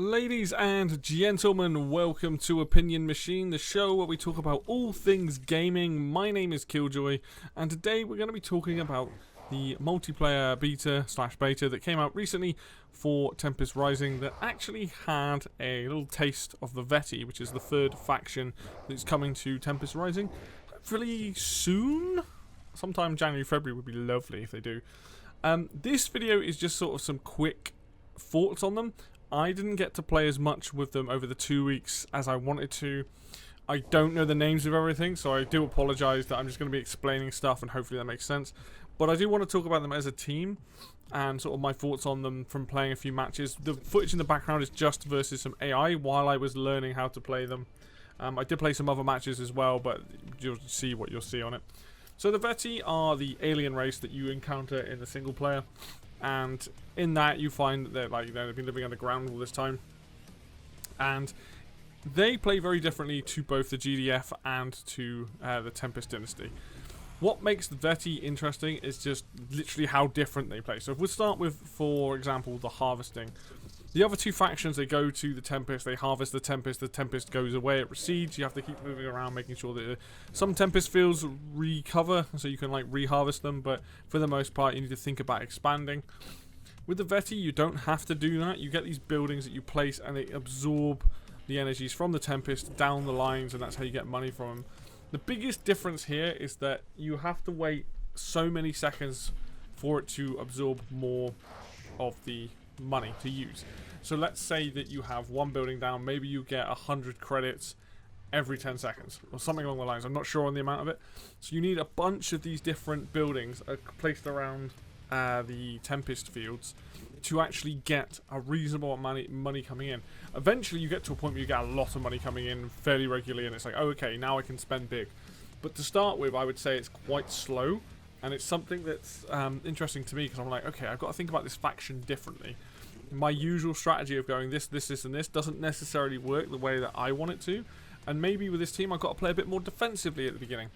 Ladies and gentlemen, welcome to Opinion Machine, the show where we talk about all things gaming. My name is Killjoy, and today we're going to be talking about the multiplayer beta that came out recently for Tempest Rising that actually had a little taste of the Veti, which is the third faction that's coming to Tempest Rising. Hopefully soon? Sometime January, February would be lovely if they do. This video is just sort of some quick thoughts on them. I didn't get to play as much with them over the 2 weeks as I wanted to. I don't know the names of everything, so I do apologise that I'm just going to be explaining stuff and hopefully that makes sense. But I do want to talk about them as a team and sort of my thoughts on them from playing a few matches. The footage in the background is just versus some AI while I was learning how to play them. I did play some other matches as well, but you'll see what you'll see on it. So the Veti are the alien race that you encounter in the single player. And in that you find that they've been living underground all this time. And they play very differently to both the GDF and to the Tempest Dynasty. What makes the Veti interesting is just literally how different they play. So if we start with, for example, the harvesting. The other two factions, they go to the Tempest, they harvest the Tempest goes away, it recedes, you have to keep moving around making sure that some Tempest fields recover, so you can reharvest them, but for the most part you need to think about expanding. With the Veti, you don't have to do that. You get these buildings that you place and they absorb the energies from the Tempest down the lines, and that's how you get money from them. The biggest difference here is that you have to wait so many seconds for it to absorb more of the money to use. So let's say that you have one building down, maybe you get 100 credits every 10 seconds or something along the lines. I'm not sure on the amount of it. So you need a bunch of these different buildings placed around the Tempest fields to actually get a reasonable amount of money coming in. Eventually you get to a point where you get a lot of money coming in fairly regularly and it's like, oh, okay, now I can spend big. But to start with, I would say it's quite slow. And it's something that's interesting to me because I'm like, okay, I've got to think about this faction differently. My usual strategy of going this, and this doesn't necessarily work the way that I want it to. And maybe with this team, I've got to play a bit more defensively at the beginning.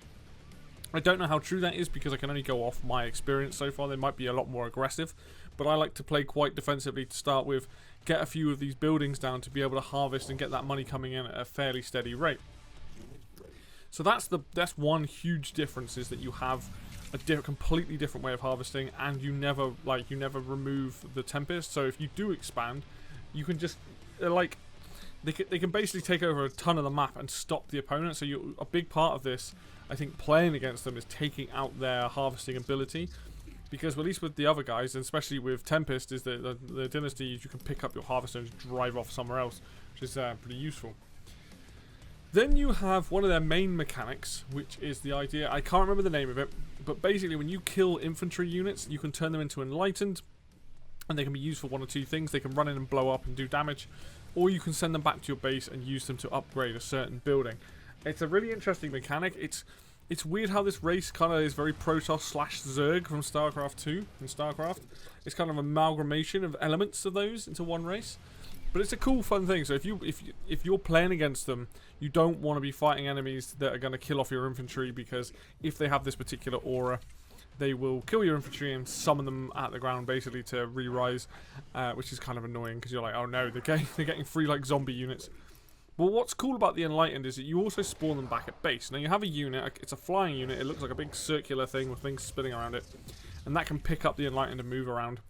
I don't know how true that is because I can only go off my experience so far. They might be a lot more aggressive. But I like to play quite defensively to start with, get a few of these buildings down to be able to harvest and get that money coming in at a fairly steady rate. So that's one huge difference, is that you have a completely different way of harvesting, and you never remove the Tempest. So if you do expand, you can just they can basically take over a ton of the map and stop the opponent. So a big part of this, I think, playing against them is taking out their harvesting ability, because at least with the other guys, and especially with Tempest, is the Dynasty, you can pick up your harvester and drive off somewhere else, which is pretty useful. Then you have one of their main mechanics, which is the idea, I can't remember the name of it, but basically when you kill infantry units, you can turn them into enlightened, and they can be used for one or two things. They can run in and blow up and do damage, or you can send them back to your base and use them to upgrade a certain building. It's a really interesting mechanic. It's weird how this race kind of is very Protoss / Zerg from StarCraft 2 and StarCraft. It's kind of an amalgamation of elements of those into one race. But it's a cool, fun thing. So if you're playing against them, you don't want to be fighting enemies that are going to kill off your infantry, because if they have this particular aura, they will kill your infantry and summon them at the ground basically to re-rise, which is kind of annoying because you're like, oh no, they're getting free like zombie units. But what's cool about the Enlightened is that you also spawn them back at base. Now you have a unit, it's a flying unit, it looks like a big circular thing with things spinning around it, and that can pick up the Enlightened and move around.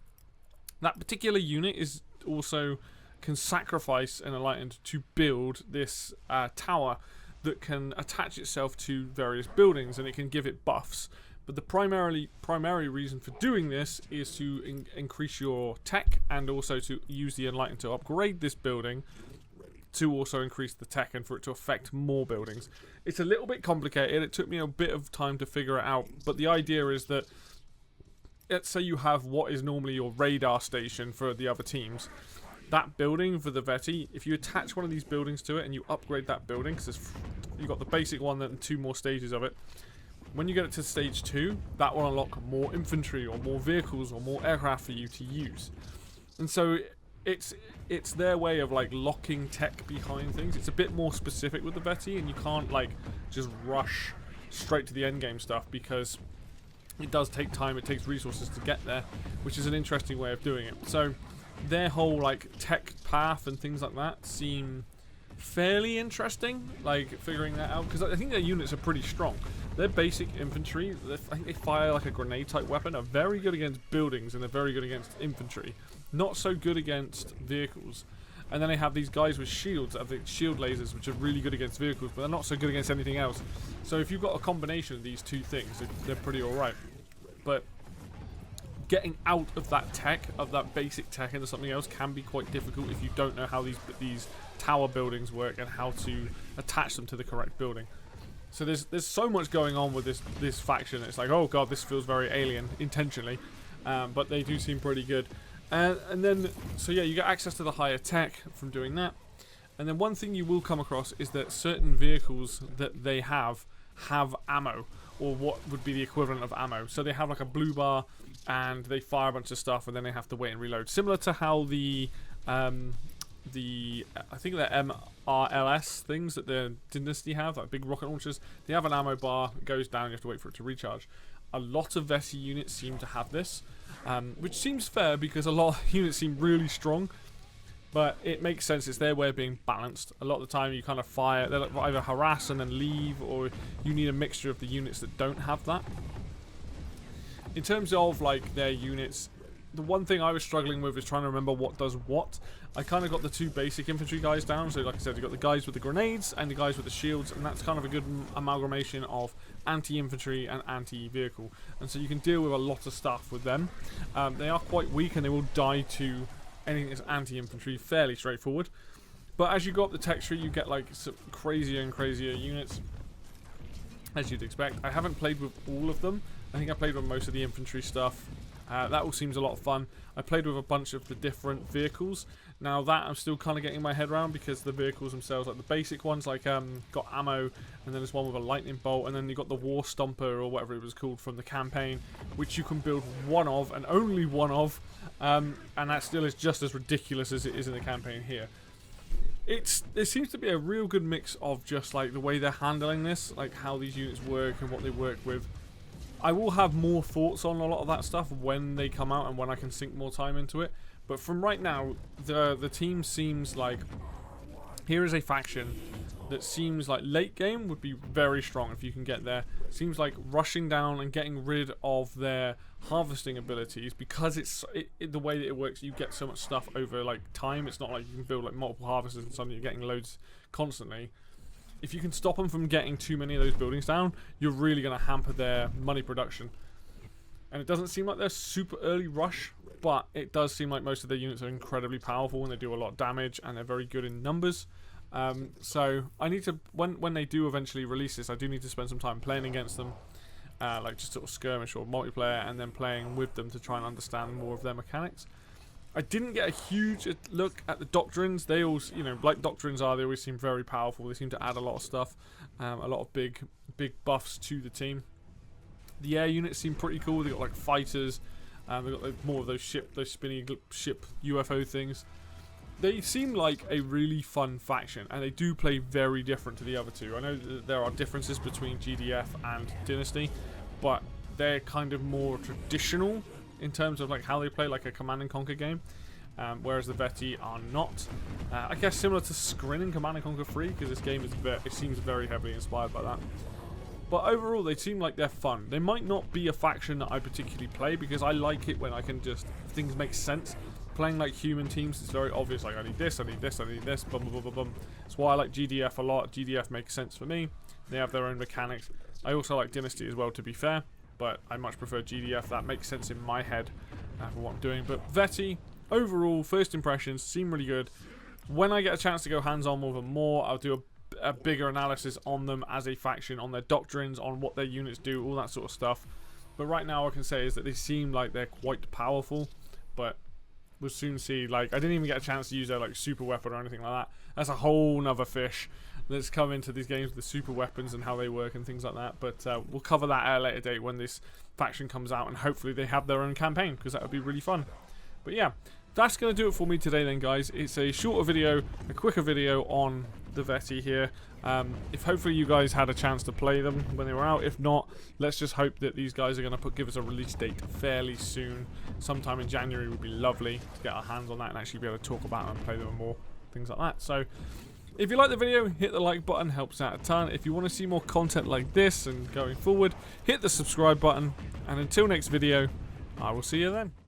That particular unit is also can sacrifice an Enlightened to build this tower that can attach itself to various buildings, and it can give it buffs. But the primary reason for doing this is to increase your tech, and also to use the Enlightened to upgrade this building to also increase the tech and for it to affect more buildings. It's a little bit complicated. It took me a bit of time to figure it out, but the idea is that, let's say you have what is normally your radar station for the other teams. That building for the Veti, if you attach one of these buildings to it and you upgrade that building, because you've got the basic one and 2 more stages of it, when you get it to stage 2, that will unlock more infantry or more vehicles or more aircraft for you to use. And so it's their way of locking tech behind things. It's a bit more specific with the Veti, and you can't just rush straight to the end game stuff, because it does take time, it takes resources to get there, which is an interesting way of doing it. So their whole like tech path and things like that seem fairly interesting, like figuring that out, because I think their units are pretty strong. Their basic infantry, I think they fire like a grenade type weapon, are very good against buildings and they're very good against infantry. Not so good against vehicles. And then they have these guys with shields, the shield lasers, which are really good against vehicles, but they're not so good against anything else. So if you've got a combination of these two things, they're pretty alright. But getting out of that tech, of that basic tech, into something else can be quite difficult if you don't know how these tower buildings work and how to attach them to the correct building. So there's so much going on with this faction. It's like, oh god, this feels very alien intentionally, but they do seem pretty good. And then, so yeah, you get access to the higher tech from doing that. And then one thing you will come across is that certain vehicles that they have ammo, or what would be the equivalent of ammo. So they have like a blue bar, and they fire a bunch of stuff, and then they have to wait and reload. Similar to how the I think they're MRLS things that the Dynasty have, like big rocket launchers. They have an ammo bar, it goes down, you have to wait for it to recharge. A lot of Veti units seem to have this, which seems fair because a lot of units seem really strong. But it makes sense, it's their way of being balanced. A lot of the time you kind of fire, they like either harass and then leave, or you need a mixture of the units that don't have that. In terms of like their units, the one thing I was struggling with is trying to remember what does what. I kind of got the two basic infantry guys down, so like I said, you got the guys with the grenades and the guys with the shields, and that's kind of a good amalgamation of anti-infantry and anti-vehicle. And so you can deal with a lot of stuff with them. They are quite weak and they will die to anything that's anti-infantry, fairly straightforward. But as you go up the tech tree, you get like some crazier and crazier units, as you'd expect. I haven't played with all of them. I think I played with most of the infantry stuff. That all seems a lot of fun. I played with a bunch of the different vehicles. Now that I'm still kind of getting my head around, because the vehicles themselves, like the basic ones, like got ammo, and then there's one with a lightning bolt, and then you got the War Stomper or whatever it was called from the campaign, which you can build one of and only one of, and that still is just as ridiculous as it is in the campaign here. There seems to be a real good mix of just like the way they're handling this, like how these units work and what they work with. I will have more thoughts on a lot of that stuff when they come out and when I can sink more time into it. But from right now, the team seems like, here is a faction that seems like late game would be very strong if you can get there. Seems like rushing down and getting rid of their harvesting abilities, because the way that it works, you get so much stuff over like time. It's not like you can build like multiple harvesters and suddenly you're getting loads constantly. If you can stop them from getting too many of those buildings down, you're really going to hamper their money production. And it doesn't seem like they're super early rush, but it does seem like most of their units are incredibly powerful and they do a lot of damage and they're very good in numbers. So I need to, when they do eventually release this, I do need to spend some time playing against them, like just sort of skirmish or multiplayer, and then playing with them to try and understand more of their mechanics. I didn't get a huge look at the doctrines. They all, you know, like doctrines are, they always seem very powerful. They seem to add a lot of stuff, a lot of big buffs to the team. The air units seem pretty cool. They got like fighters. They got like more of those spinny ship UFO things. They seem like a really fun faction, and they do play very different to the other two. I know that there are differences between GDF and Dynasty, but they're kind of more traditional in terms of like how they play, like a Command and Conquer game, whereas the Veti are not. I guess similar to Skrin and Command and Conquer 3, because this game is it seems very heavily inspired by that. But overall, they seem like they're fun. They might not be a faction that I particularly play, because I like it when I can just, things make sense. Playing like human teams, it's very obvious, like I need this, I need this, I need this, bum bum bum bum bum. That's why I like GDF a lot. GDF makes sense for me. They have their own mechanics. I also like Dynasty as well, to be fair, but I much prefer GDF. That makes sense in my head for what I'm doing. But Veti, overall, first impressions seem really good. When I get a chance to go hands-on with them more, I'll do a bigger analysis on them as a faction, on their doctrines, on what their units do, all that sort of stuff. But right now, all I can say is that they seem like they're quite powerful, but we'll soon see. Like, I didn't even get a chance to use their like super weapon or anything like that. That's a whole nother fish that's come into these games with the super weapons and how they work and things like that. But we'll cover that at a later date when this faction comes out, and hopefully they have their own campaign, because that would be really fun. But yeah, that's going to do it for me today then, guys. It's a shorter video, a quicker video on the Veti here. If hopefully you guys had a chance to play them when they were out. If not, let's just hope that these guys are going to give us a release date fairly soon, sometime in January would be lovely to get our hands on that and actually be able to talk about them and play them more, things like that. So if you like the video, hit the like button, helps out a ton. If you want to see more content like this and going forward, hit the subscribe button. And until next video, I will see you then.